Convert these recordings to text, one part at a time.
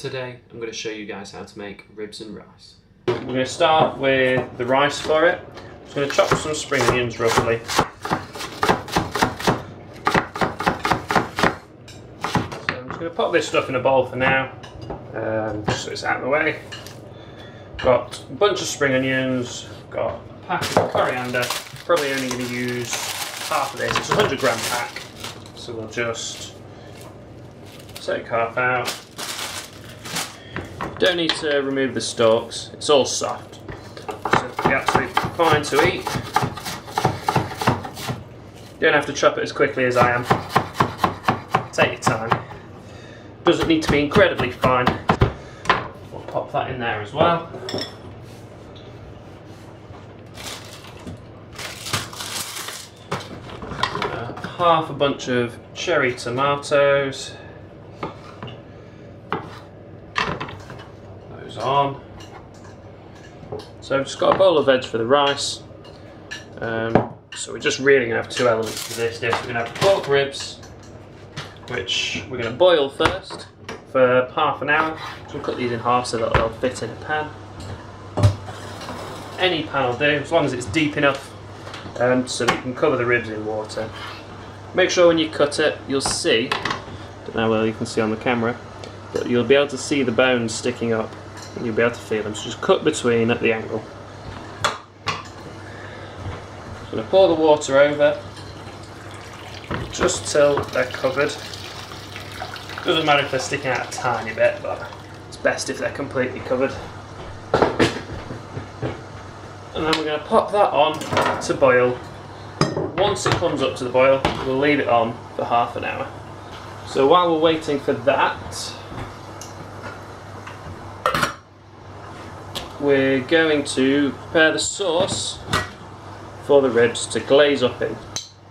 Today I'm going to show you guys how to make ribs and rice. We're going to start with the rice for it. I'm just going to chop some spring onions roughly. So I'm just going to pop this stuff in a bowl for now, just so it's out of the way. Got a bunch of spring onions, got a pack of coriander. Probably only going to use half of this. It's a 100 gram pack, so we'll just take half out. Don't need to remove the stalks, it's all soft, so it'll be absolutely fine to eat. You don't have to chop it as quickly as I am. Take your time. Doesn't need to be incredibly fine. We'll pop that in there as well. Half a bunch of cherry tomatoes. On. So I've just got a bowl of veg for the rice. So we're just really going to have two elements to this dish. We're going to have pork ribs, which we're going to boil first for half an hour. So we'll cut these in half so that they'll fit in a pan. Any pan will do, as long as it's deep enough so that you can cover the ribs in water. Make sure when you cut it, you'll see, don't know whether you can see on the camera, but you'll be able to see the bones sticking up. And you'll be able to feel them, so just cut between at the angle. I'm going to pour the water over just till they're covered. Doesn't matter if they're sticking out a tiny bit, but it's best if they're completely covered. And then we're going to pop that on to boil. Once it comes up to the boil, we'll leave it on for half an hour. So while we're waiting for that, we're going to prepare the sauce for the ribs to glaze up in.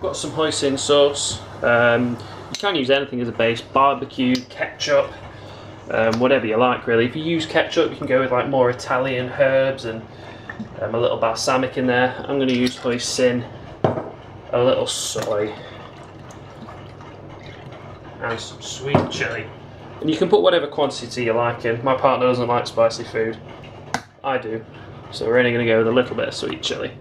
Got some hoisin sauce. You can use anything as a base, barbecue, ketchup, whatever you like really. If you use ketchup you can go with like more Italian herbs and a little balsamic in there. I'm going to use hoisin, a little soy and some sweet chilli. And you can put whatever quantity you like in. My partner doesn't like spicy food. I do, so we're only going to go with a little bit of sweet chilli.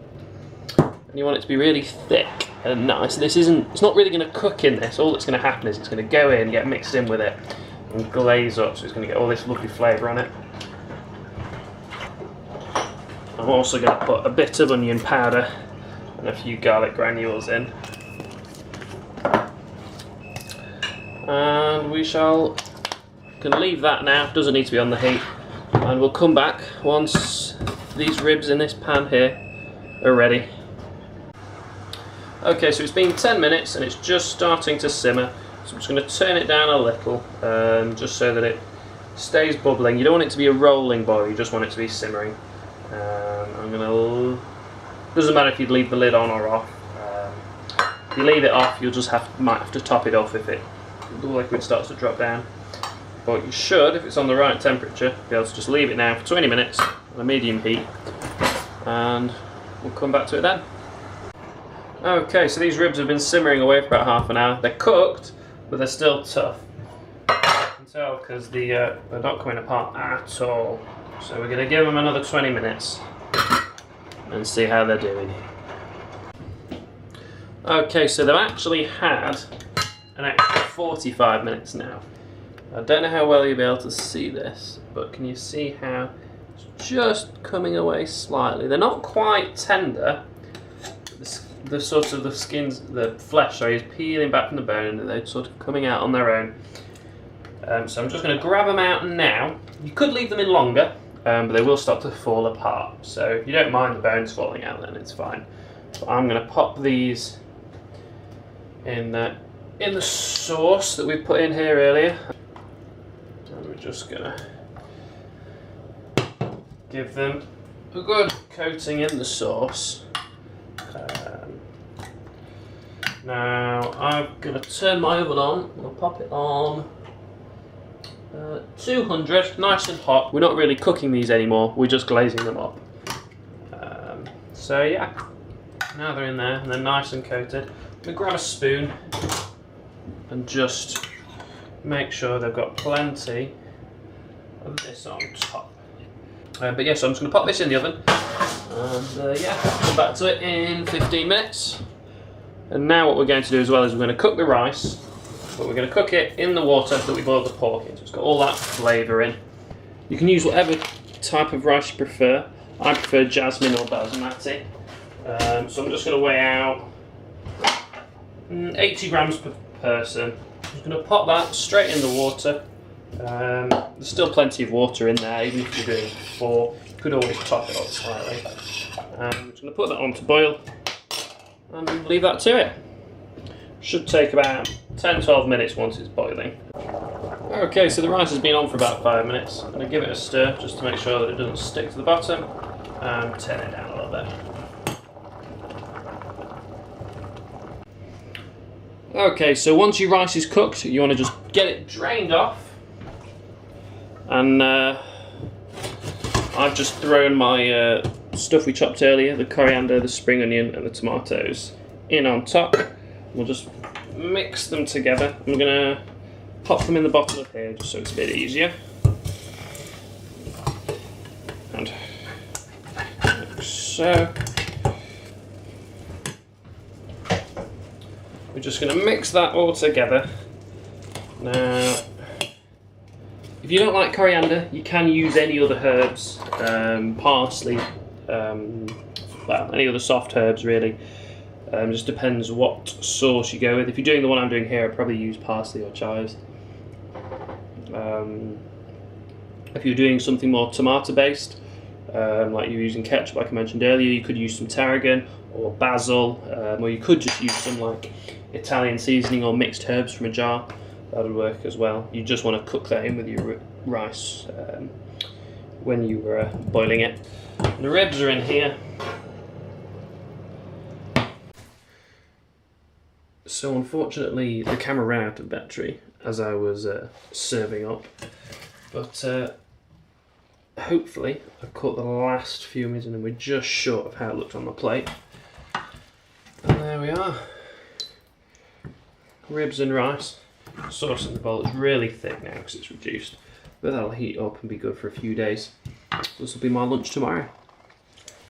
And you want it to be really thick and nice. It's not really going to cook in this. All that's going to happen is it's going to go in, get mixed in with it, and glaze up, so it's going to get all this lovely flavour on it. I'm also going to put a bit of onion powder and a few garlic granules in. And we can leave that now, doesn't need to be on the heat. And we'll come back once these ribs in this pan here are ready. Okay, so it's been 10 minutes and it's just starting to simmer. So I'm just going to turn it down a little, just so that it stays bubbling. You don't want it to be a rolling boil, you just want it to be simmering. Doesn't matter if you'd leave the lid on or off. If you leave it off, you'll just might have to top it off if the liquid starts to drop down. But you should, if it's on the right temperature, be able to just leave it now for 20 minutes on a medium heat, and we'll come back to it then. Okay, so these ribs have been simmering away for about half an hour. They're cooked, but they're still tough. You can tell because they're not coming apart at all. So we're going to give them another 20 minutes and see how they're doing. Okay, so they've actually had an extra 45 minutes now. I don't know how well you'll be able to see this, but can you see how it's just coming away slightly? They're not quite tender. The flesh is peeling back from the bone and they're sort of coming out on their own. So I'm just going to grab them out now. You could leave them in longer, but they will start to fall apart. So if you don't mind the bones falling out, then it's fine. But I'm going to pop these in the sauce that we put in here earlier. We're just gonna give them a good coating in the sauce. Now I'm gonna turn my oven on. I'll pop it on 200, nice and hot. We're not really cooking these anymore. We're just glazing them up. So yeah, now they're in there and they're nice and coated. I'm gonna grab a spoon and just make sure they've got plenty and this on top. But yeah, so I'm just going to pop this in the oven, and yeah, come back to it in 15 minutes. And now what we're going to do as well is we're going to cook the rice, but we're going to cook it in the water that we boiled the pork in, so it's got all that flavour in. You can use whatever type of rice you prefer. I prefer jasmine or basmati. So I'm just going to weigh out 80 grams per person. I'm just going to pop that straight in the water. There's still plenty of water in there, even if you're doing 4. You could always top it up slightly. I'm just going to put that on to boil and leave that to it. Should take about 10-12 minutes once it's boiling. Okay, so the rice has been on for about 5 minutes. I'm going to give it a stir just to make sure that it doesn't stick to the bottom, and turn it down a little bit. Okay, so once your rice is cooked, you want to just get it drained off. And I've just thrown my stuff we chopped earlier, the coriander, the spring onion and the tomatoes, in on top. We'll just mix them together. I'm going to pop them in the bottom of here just so it's a bit easier. And like so. We're just going to mix that all together. Now, if you don't like coriander, you can use any other herbs, parsley, well, any other soft herbs really. Just depends what sauce you go with. If you're doing the one I'm doing here, I'd probably use parsley or chives. If you're doing something more tomato based, like you're using ketchup like I mentioned earlier, you could use some tarragon or basil, or you could just use some like Italian seasoning or mixed herbs from a jar. That would work as well. You just want to cook that in with your rice when you were boiling it. And the ribs are in here. So unfortunately the camera ran out of battery as I was serving up, but hopefully I've caught the last few minutes and then we're just short of how it looked on the plate. And there we are. Ribs and rice. Sauce in the bowl. It's really thick now because it's reduced, but that'll heat up and be good for a few days. This will be my lunch tomorrow.